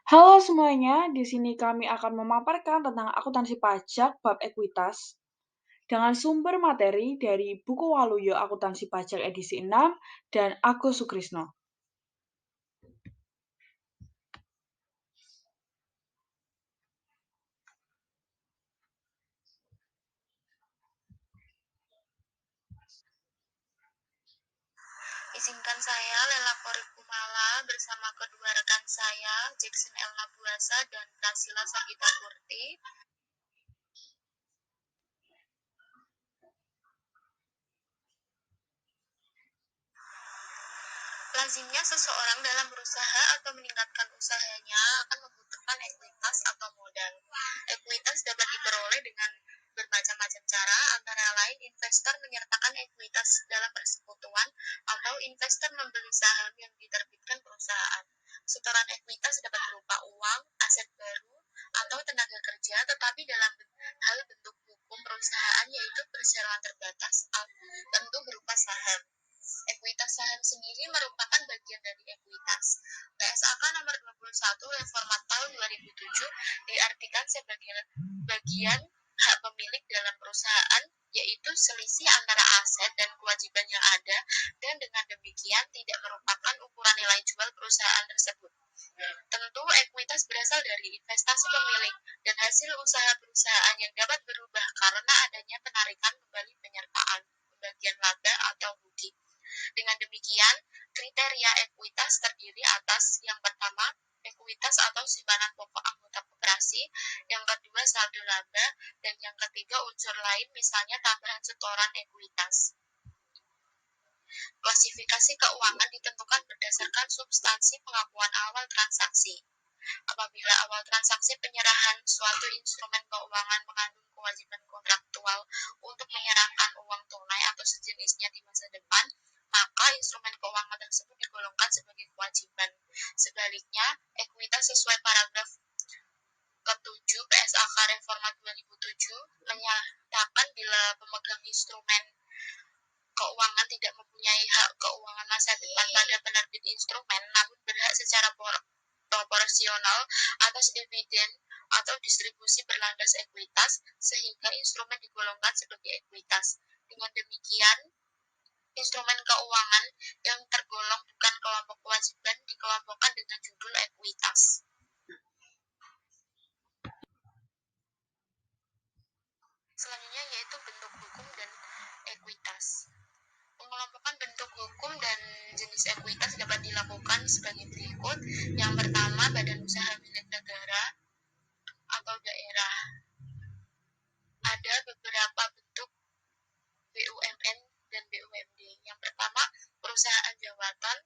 Halo semuanya, di sini kami akan memaparkan tentang akuntansi pajak bab ekuitas dengan sumber materi dari buku Waluyo Akuntansi Pajak edisi 6 dan Agus Sukrisno. Izinkan saya, Lela Kumala, bersama kedua rekan saya, Jackson Elna Buasa dan Nasila Sagita Kurti, lazimnya seseorang dalam berusaha atau meningkatkan usahanya akan membutuhkan ekuitas atau modal. Ekuitas dapat diperoleh dengan bermacam-macam cara, antara lain investor menyertakan ekuitas dalam persekutuan atau investor membeli saham yang diterbitkan perusahaan. Setoran ekuitas dapat berupa uang, aset baru, atau tenaga kerja, tetapi dalam hal bentuk hukum perusahaan yaitu perseroan terbatas, tentu berupa saham. Ekuitas saham sendiri merupakan bagian dari ekuitas. PSAK nomor 21 Reformat tahun 2007 diartikan sebagai bagian hak pemilik dalam perusahaan, yaitu selisih antara aset dan kewajiban yang ada, dan dengan demikian tidak merupakan ukuran nilai jual perusahaan tersebut. Tentu, ekuitas berasal dari investasi pemilik dan hasil usaha perusahaan yang dapat berubah karena adanya penarikan kembali penyertaan, pembagian laba atau rugi. Dengan demikian, kriteria ekuitas terdiri atas yang pertama, ekuitas atau simpanan pokok anggota koperasi, yang kedua saldo laba, dan yang ketiga unsur lain misalnya tambahan setoran ekuitas. Klasifikasi keuangan ditentukan berdasarkan substansi pengakuan awal transaksi. Apabila awal transaksi penyerahan suatu instrumen keuangan mengandung kewajiban kontraktual untuk menyerahkan uang tunai atau sejenisnya di masa depan, maka instrumen keuangan tersebut digolongkan sebagai kewajiban. Sebaliknya, ekuitas sesuai paragraf ke-7 PSAK Reformat 2007 menyatakan bila pemegang instrumen keuangan tidak mempunyai hak keuangan masa depan pada penerbit instrumen, namun berhak secara proporsional atas dividen atau distribusi berlandas ekuitas, sehingga instrumen digolongkan sebagai ekuitas. Dengan demikian, instrumen keuangan yang tergolong bukan kelompok kewajiban dikelompokkan dengan judul ekuitas. Selanjutnya yaitu bentuk hukum dan ekuitas. Pengelompokan bentuk hukum dan jenis ekuitas dapat dilakukan sebagai berikut. Yang pertama, badan usaha milik negara atau daerah. Ada beberapa bentuk BUMN dan BUMD. Yang pertama, perusahaan jawatan.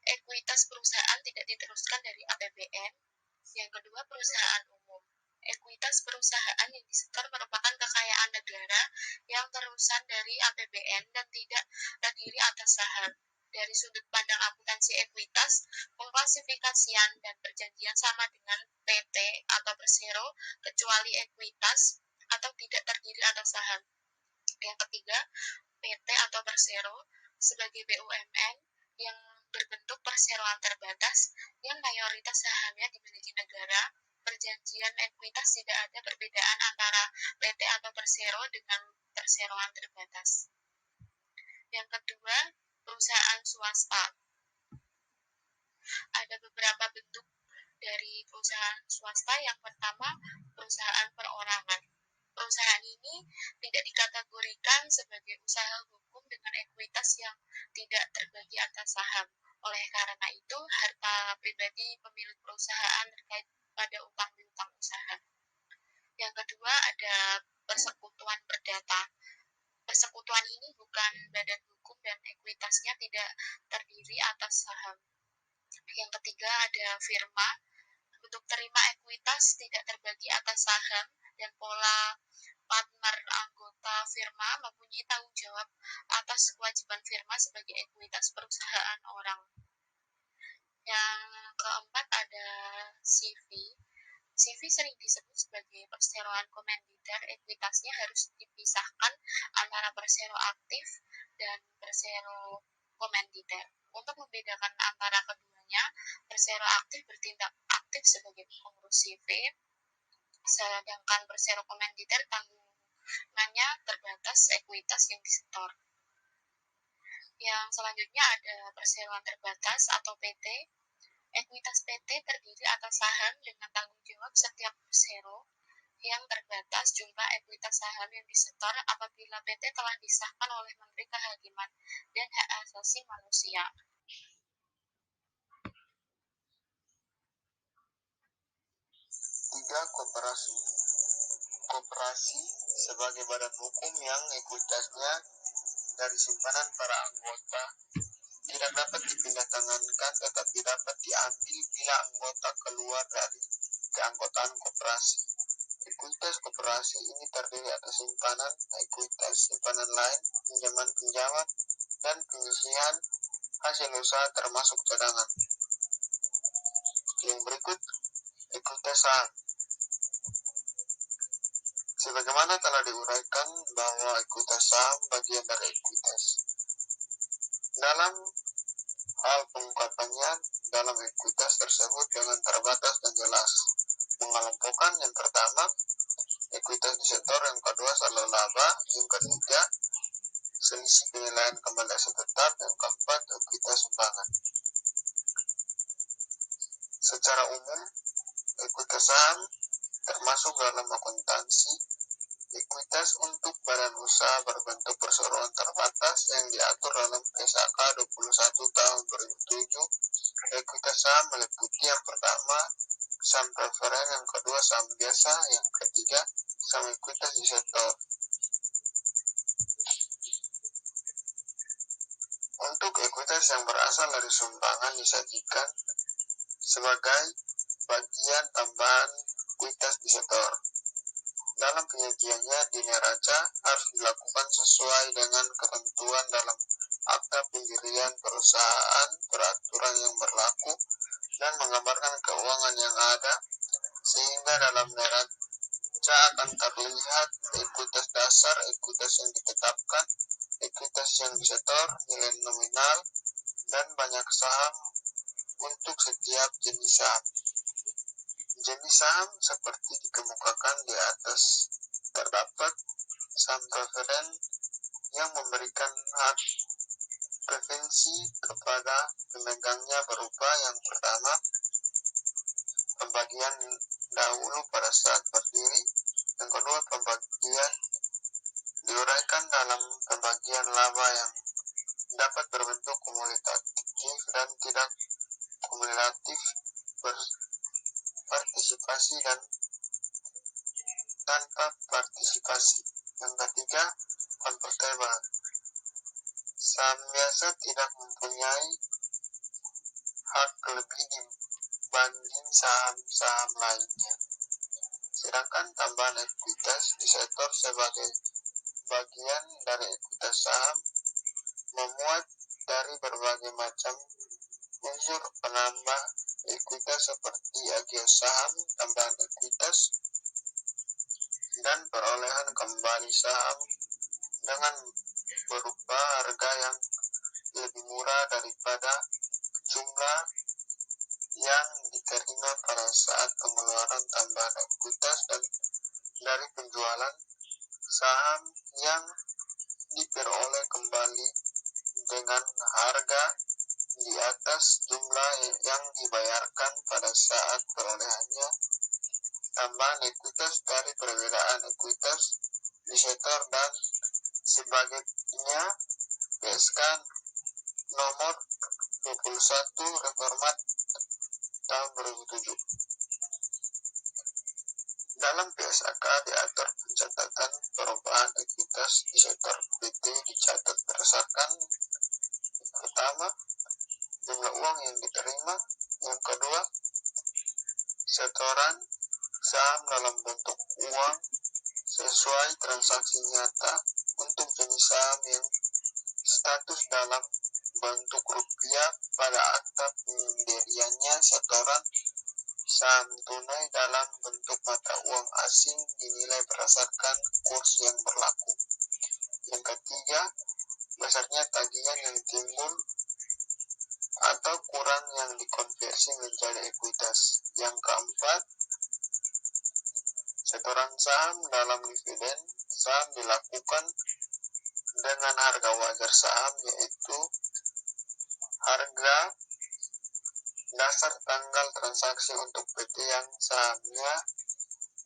Ekuitas perusahaan tidak diteruskan dari APBN. Yang kedua, perusahaan umum. Ekuitas perusahaan yang disetor merupakan kekayaan negara yang terusan dari APBN dan tidak terdiri atas saham. Dari sudut pandang akuntansi ekuitas, pengklasifikasian dan perjanjian sama dengan PT atau persero, kecuali ekuitas atau tidak terdiri atas saham. Yang ketiga, PT atau persero sebagai BUMN yang berbentuk perseroan terbatas yang mayoritas sahamnya dimiliki negara. Perjanjian ekuitas tidak ada perbedaan antara PT atau persero dengan perseroan terbatas. Yang kedua, perusahaan swasta. Ada beberapa bentuk dari perusahaan swasta. Yang pertama, perusahaan perorangan. Perusahaan ini tidak dikategorikan sebagai usaha hukum dengan ekuitas yang tidak terbagi atas saham. Oleh karena itu, harta pribadi pemilik perusahaan terkait pada utang piutang usaha. Yang kedua, ada persekutuan perdata. Persekutuan ini bukan badan hukum dan ekuitasnya tidak terdiri atas saham. Yang ketiga, ada firma. Bentuk terima ekuitas tidak terbagi atas saham dan pola partner anggota firma mempunyai tanggung jawab atas kewajiban firma sebagai ekuitas perusahaan orang. Yang keempat ada CV. CV sering disebut sebagai perseroan komanditer. Ekuitasnya harus dipisahkan antara persero aktif dan persero komanditer. Untuk membedakan antara keduanya, persero aktif bertindak aktif sebagai pengurus CV, sedangkan bersero komanditer tanggungannya terbatas ekuitas yang disetor. Yang selanjutnya ada perseroan terbatas atau PT. Ekuitas PT terdiri atas saham dengan tanggung jawab setiap persero yang terbatas jumlah ekuitas saham yang disetor apabila PT telah disahkan oleh Menteri Kehakiman dan Hak Asasi Manusia. Tiga, koperasi. Koperasi sebagai badan hukum yang ekuitasnya dari simpanan para anggota tidak dapat dipindah tangankan tetapi dapat diambil bila anggota keluar dari keanggotaan koperasi. Ekuitas koperasi ini terdiri atas simpanan, ekuitas simpanan lain, pinjaman, dan penyisihan hasil usaha termasuk cadangan. Yang berikut, ekuitas saham. Sebagaimana telah diuraikan bahwa ekuitas saham bagian dari ekuitas. Dalam hal pengungkapannya, dalam ekuitas tersebut dengan terbatas dan jelas. Mengelompokkan yang pertama, ekuitas disetor, yang kedua saldo laba, yang ketiga selisih penilaian kembali aset tetap, yang keempat ekuitas sumbangan. Secara umum, ekuitas saham termasuk dalam akuntansi. Ekuitas untuk badan usaha berbentuk perseroan terbatas yang diatur dalam PSAK 21 tahun 2007. Ekuitas saham meliputi yang pertama saham preferen, yang kedua saham biasa, yang ketiga saham ekuitas disetor. Untuk ekuitas yang berasal dari sumbangan disajikan sebagai bagian tambahan ekuitas disetor. Dalam penyajiannya di neraca harus dilakukan sesuai dengan ketentuan dalam akta pendirian perusahaan, peraturan yang berlaku, dan menggambarkan keuangan yang ada, sehingga dalam neraca akan terlihat ekuitas dasar, ekuitas yang ditetapkan, ekuitas yang disetor, nilai nominal, dan banyak saham untuk setiap jenis saham. Jenis saham seperti dikemukakan di atas. Terdapat saham preferen yang memberikan hak preferensi kepada pemegangnya berupa yang pertama, pembagian dahulu pada saat berdiri, yang kedua pembagian diuraikan dalam pembagian laba yang dapat berbentuk kumulatif dan tidak kumulatif, partisipasi dan tanpa partisipasi. Yang ketiga, convertible. Saham biasa tidak mempunyai hak lebih dibanding saham-saham lainnya. Sedangkan tambahan ekuitas disetor sebagai bagian dari ekuitas saham memuat dari berbagai macam unsur penambah ekuitas seperti agios saham, tambahan ekuitas, dan perolehan kembali saham dengan berupa harga yang lebih murah daripada jumlah yang diterima pada saat pengeluaran tambahan ekuitas dan dari penjualan saham yang diperoleh kembali dengan harga di atas jumlah yang dibayarkan pada saat perolehannya. Tambahan ekuitas dari perbedaan ekuitas disetor dan sebagainya PSK nomor 21 Reformat tahun 2007. Dalam PSAK diatur pencatatan perubahan ekuitas disetor PT dicatat berdasarkan pertama, jumlah uang yang diterima, yang kedua, setoran saham dalam bentuk uang sesuai transaksi nyata untuk jenis saham yang status dalam bentuk rupiah pada akta pendiriannya, setoran saham tunai dalam bentuk mata uang asing dinilai berdasarkan kurs yang berlaku. Yang ketiga, besarnya tagihan yang timbul atau kurang yang dikonversi menjadi ekuitas. Yang keempat, setoran saham dalam dividen. Saham dilakukan dengan harga wajar saham, yaitu harga dasar tanggal transaksi untuk PT yang sahamnya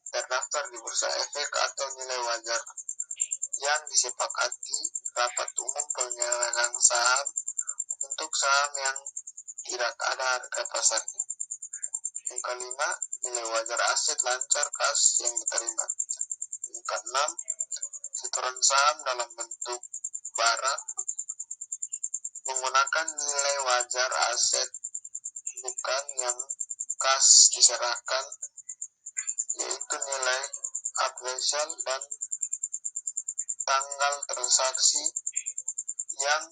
terdaftar di Bursa Efek, atau nilai wajar yang disepakati rapat umum pemegang saham untuk saham yang tidak ada harga pasarnya. Yang kelima, nilai wajar aset lancar kas yang diterima. Yang keenam, setoran saham dalam bentuk barang menggunakan nilai wajar aset bukan yang kas diserahkan, yaitu nilai appraisal dan tanggal transaksi yang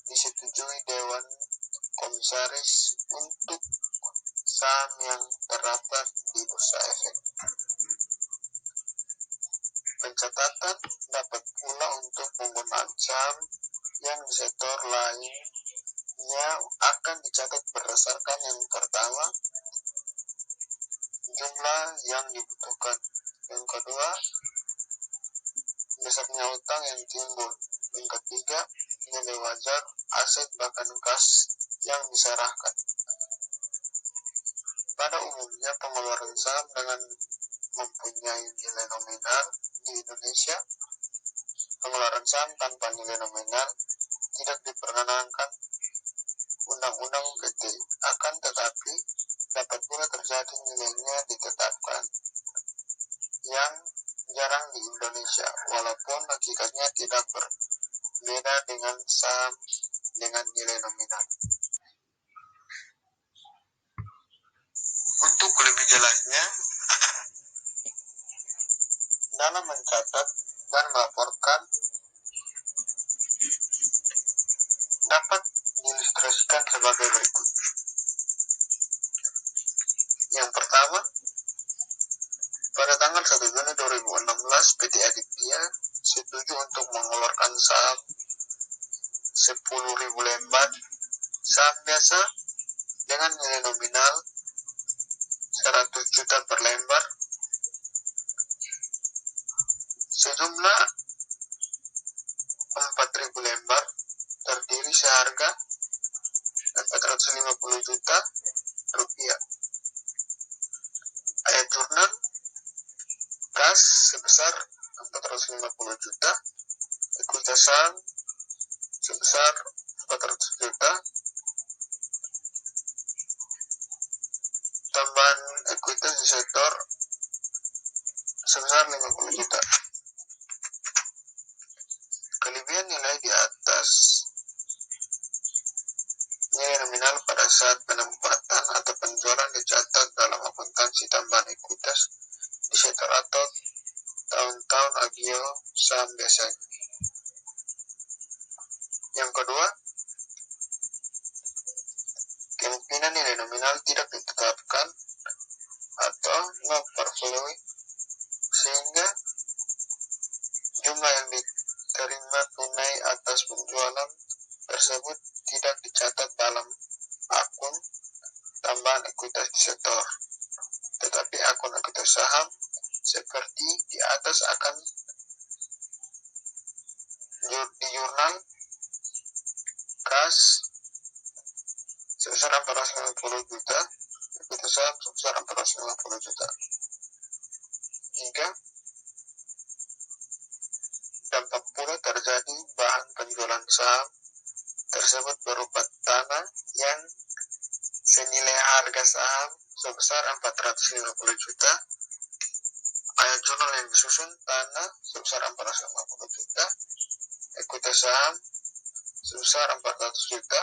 disetujui Dewan Komisaris untuk saham yang terdaftar di Bursa Efek. Pencatatan dapat pula untuk penggunaan saham yang disetor lainnya akan dicatat berdasarkan yang pertama, jumlah yang dibutuhkan. Yang kedua, besarnya utang yang timbul. Yang ketiga, nilai wajar aset bahkan kas yang diserahkan. Pada umumnya, pengeluaran saham dengan mempunyai nilai nominal di Indonesia, pengeluaran saham tanpa nilai nominal tidak diperkenankan Undang-Undang PT. Akan tetapi, dapat pula terjadi nilainya ditetapkan, yang jarang di Indonesia, walaupun hakikatnya tidak berbeda dengan saham dengan nilai nominal. Untuk lebih jelasnya, dalam mencatat dan melaporkan dapat diilustrasikan sebagai berikut. Yang pertama, pada tanggal 1 Juni 2016, PT Aditya setuju untuk mengeluarkan saham 10.000 lembar saham biasa dengan nilai nominal 100 juta per lembar. Sejumlah 4.000 lembar terdiri seharga 450 juta rupiah. Ayat jurnal kas sebesar 450 juta, ekuitas saham sebesar 400 juta, tambahan ekuitas disetor sebesar 50 juta. Kelebihan nilai di atas nilai nominal pada saat penempatan atau penjualan dicatat dalam akuntansi tambahan ekuitas disetor atau tahun-tahun agio saham biasanya. Yang kedua, kemungkinan nilai nominal tidak ditetapkan atau not performing, sehingga jumlah yang diterima tunai atas penjualan tersebut tidak dicatat dalam akun tambahan ekuitas disetor, tetapi akun ekuitas saham seperti di atas akan di jurnal kas sebesar 450 juta, ekuitas saham sebesar 450 juta. Hingga dampak pula terjadi bahan penjualan saham tersebut berupa tanah yang senilai harga saham sebesar 450 juta. Ayat jurnal yang disusun tanah sebesar 450 juta, ekuitas saham sebesar 400 juta,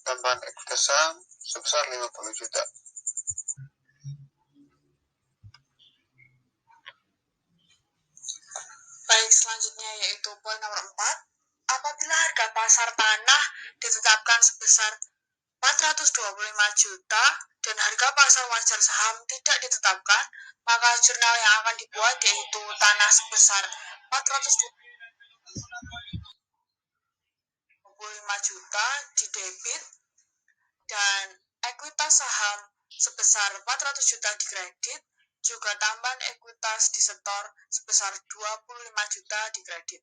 tambahan ekuitas saham sebesar 50 juta. Baik, selanjutnya yaitu poin nomor 4. Apabila harga pasar tanah ditetapkan sebesar 425 juta dan harga pasar wajar saham tidak ditetapkan, maka jurnal yang akan dibuat yaitu tanah sebesar 425 juta di debit dan ekuitas saham sebesar 400 juta di kredit, juga tambahan ekuitas disetor sebesar 25 juta di kredit.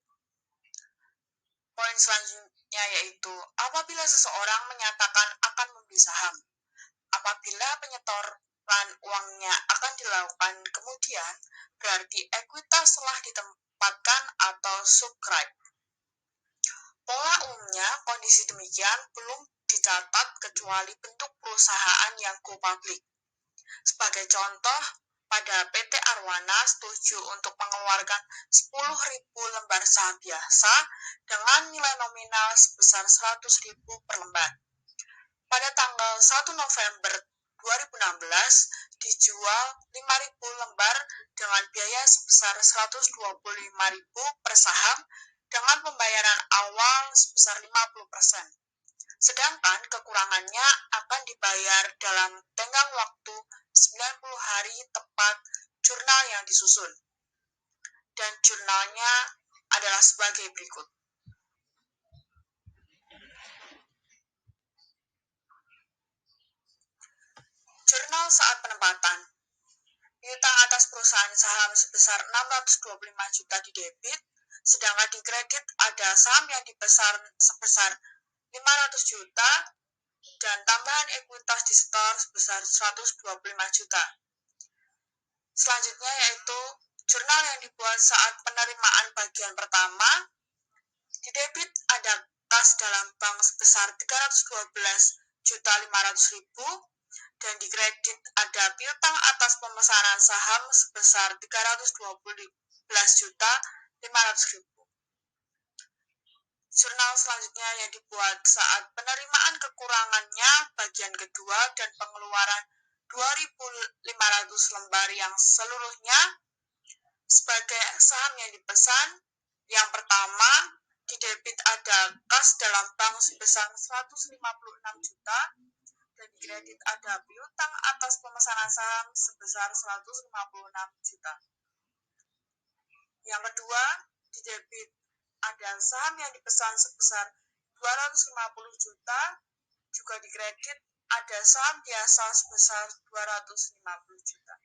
Poin selanjutnya yaitu apabila seseorang menyatakan akan membeli saham. Apabila penyetoran uangnya akan dilakukan kemudian, berarti ekuitas telah ditempatkan atau subscribe. Pola umumnya, kondisi demikian belum dicatat kecuali bentuk perusahaan yang go public. Sebagai contoh, pada PT Arwana setuju untuk mengeluarkan 10.000 lembar saham biasa dengan nilai nominal sebesar 100.000 per lembar. Pada tanggal 1 November 2016, dijual 5.000 lembar dengan biaya sebesar 125.000 per saham dengan pembayaran awal sebesar 50%. Sedangkan kekurangannya akan dibayar dalam tenggang waktu 90 hari tepat jurnal yang disusun. Dan jurnalnya adalah sebagai berikut. Jurnal saat penempatan. Piutang atas perusahaan saham sebesar 625 juta di debit, sedangkan di kredit ada saham yang dipesan sebesar 500 juta dan tambahan ekuitas disetor sebesar 125 juta. Selanjutnya yaitu jurnal yang dibuat saat penerimaan bagian pertama. Di debit ada kas dalam bank sebesar 312.500.000 dan di kredit ada piutang atas pemesanan saham sebesar 312.500.000. Jurnal selanjutnya yang dibuat saat penerimaan kekurangannya bagian kedua dan pengeluaran 2.500 lembar yang seluruhnya sebagai saham yang dipesan. Yang pertama, di debit ada kas dalam bank sebesar 156 juta dan di kredit ada piutang atas pemesanan saham sebesar 156 juta. Yang kedua, di debit ada saham yang dipesan sebesar 250 juta, juga di kredit ada saham biasa sebesar 250 juta.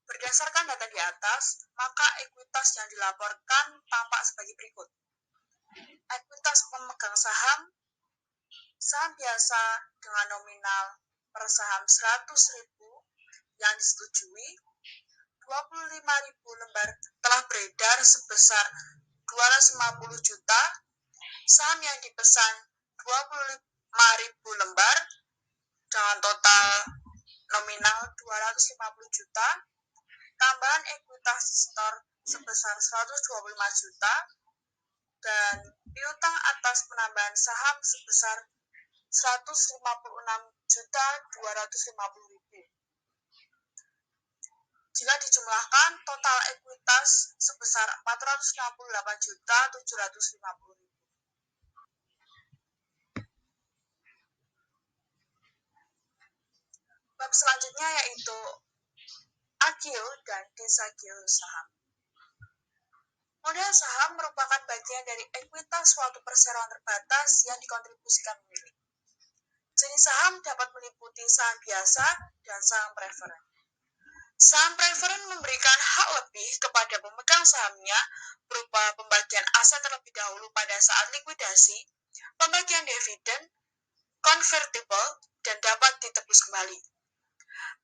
Berdasarkan data di atas, maka ekuitas yang dilaporkan tampak sebagai berikut. Ekuitas pemegang saham, saham biasa dengan nominal per saham 100.000 yang disetujui, 25.000 lembar telah beredar sebesar 250 juta, saham yang dipesan 25.000 lembar dengan total nominal 250 juta, tambahan ekuitas disetor sebesar 125 juta, dan piutang atas penambahan saham sebesar 156.250.000. Jika dijumlahkan, total ekuitas sebesar 468.750.000. Bab selanjutnya yaitu agio dan desagio saham. Modal saham merupakan bagian dari ekuitas suatu perseroan terbatas yang dikontribusikan pemilik. Jenis saham dapat meliputi saham biasa dan saham preferen. Saham preferen memberikan hak lebih kepada pemegang sahamnya berupa pembagian aset terlebih dahulu pada saat likuidasi, pembagian dividen, convertible, dan dapat ditebus kembali.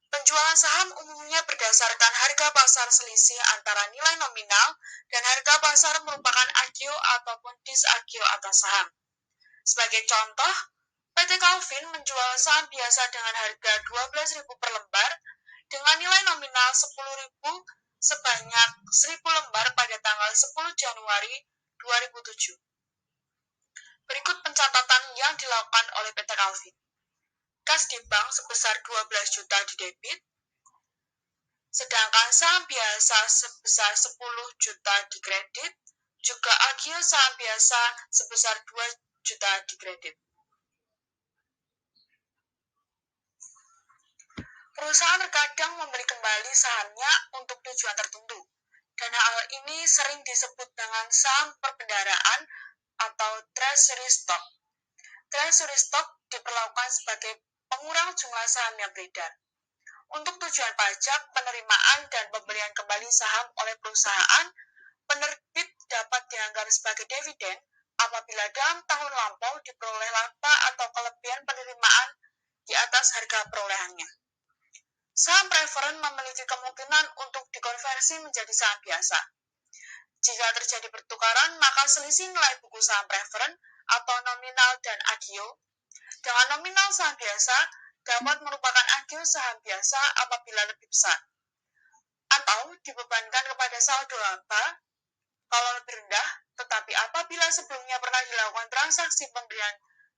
Penjualan saham umumnya berdasarkan harga pasar selisih antara nilai nominal dan harga pasar merupakan agio ataupun disagio atas saham. Sebagai contoh, PT Calvin menjual saham biasa dengan harga 12.000 per lembar dengan nilai nominal 10.000 sebanyak 1.000 lembar pada tanggal 10 Januari 2007. Berikut pencatatan yang dilakukan oleh PT Calvin. Kas di bank sebesar 12 juta di debit, sedangkan saham biasa sebesar 10 juta di kredit, juga agio saham biasa sebesar 2 juta di kredit. Perusahaan terkadang membeli kembali sahamnya untuk tujuan tertentu. Dan hal ini sering disebut dengan saham perbendaharaan atau treasury stock. Treasury stock diperlakukan sebagai pengurang jumlah saham yang beredar. Untuk tujuan pajak, penerimaan, dan pembelian kembali saham oleh perusahaan, penerbit dapat dianggap sebagai dividen apabila dalam tahun lampau diperoleh laba atau kelebihan penerimaan di atas harga perolehannya. Saham preferen memiliki kemungkinan untuk dikonversi menjadi saham biasa. Jika terjadi pertukaran, maka selisih nilai buku saham preferen atau nominal dan agio dengan nominal saham biasa dapat merupakan agio saham biasa apabila lebih besar, atau dibebankan kepada saldo laba kalau lebih rendah, tetapi apabila sebelumnya pernah dilakukan transaksi pembelian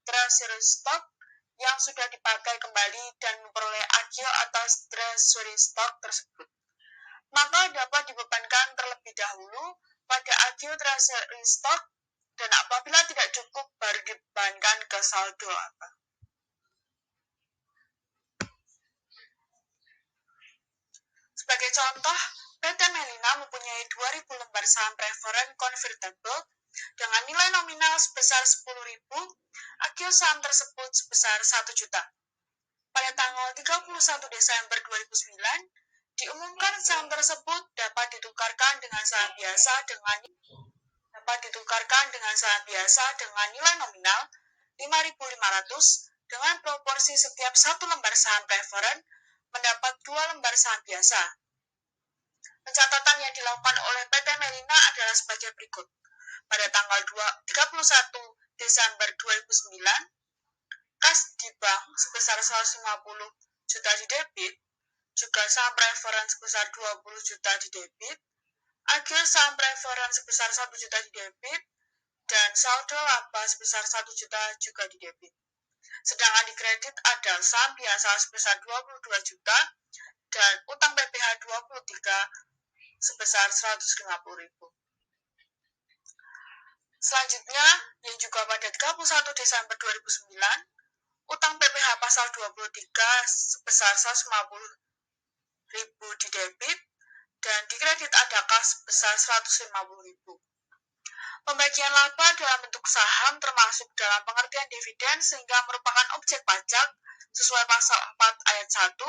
treasury stock yang sudah dipakai kembali dan memperoleh agio atas treasury stock tersebut, maka dapat dibebankan terlebih dahulu pada agio treasury stock, dan apabila tidak cukup baru dibebankan ke saldo laba. Sebagai contoh, PT Melina mempunyai 2.000 lembar saham preferen convertible dengan nilai nominal sebesar 10.000, agio saham tersebut sebesar 1 juta. Pada tanggal 31 Desember 2009, diumumkan saham tersebut dapat ditukarkan dengan saham biasa dengan nilai nominal 5.500 dengan proporsi setiap satu lembar saham preferen mendapat 2 lembar saham biasa. Pencatatan yang dilakukan oleh PT Melina adalah sebagai berikut. Pada tanggal 31 Desember 2009, kas di bank sebesar 150 juta didebit, juga saham preferen sebesar 20 juta didebit, agio saham preferen sebesar 1 juta didebit, dan saldo laba sebesar 1 juta juga didebit. Sedangkan di kredit ada saham biasa sebesar 22 juta dan utang PPh 23 sebesar 150.000. Selanjutnya, yang juga pada 31 Desember 2009, utang PPh pasal 23 sebesar 150.000 didebit dan di kredit ada kas sebesar 150.000. Pembagian laba dalam bentuk saham termasuk dalam pengertian dividen sehingga merupakan objek pajak sesuai pasal 4 ayat 1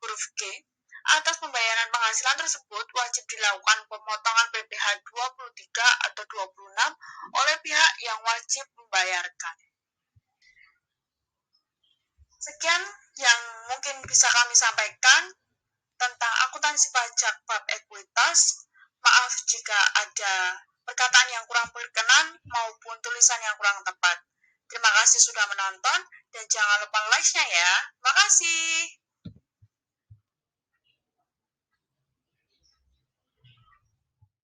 huruf G. Atas pembayaran penghasilan tersebut wajib dilakukan pemotongan PPh 23 atau 26 oleh pihak yang wajib membayarkan. Sekian yang mungkin bisa kami sampaikan tentang akuntansi pajak bab ekuitas. Maaf jika ada perkataan yang kurang berkenan maupun tulisan yang kurang tepat. Terima kasih sudah menonton dan jangan lupa like-nya ya. Makasih.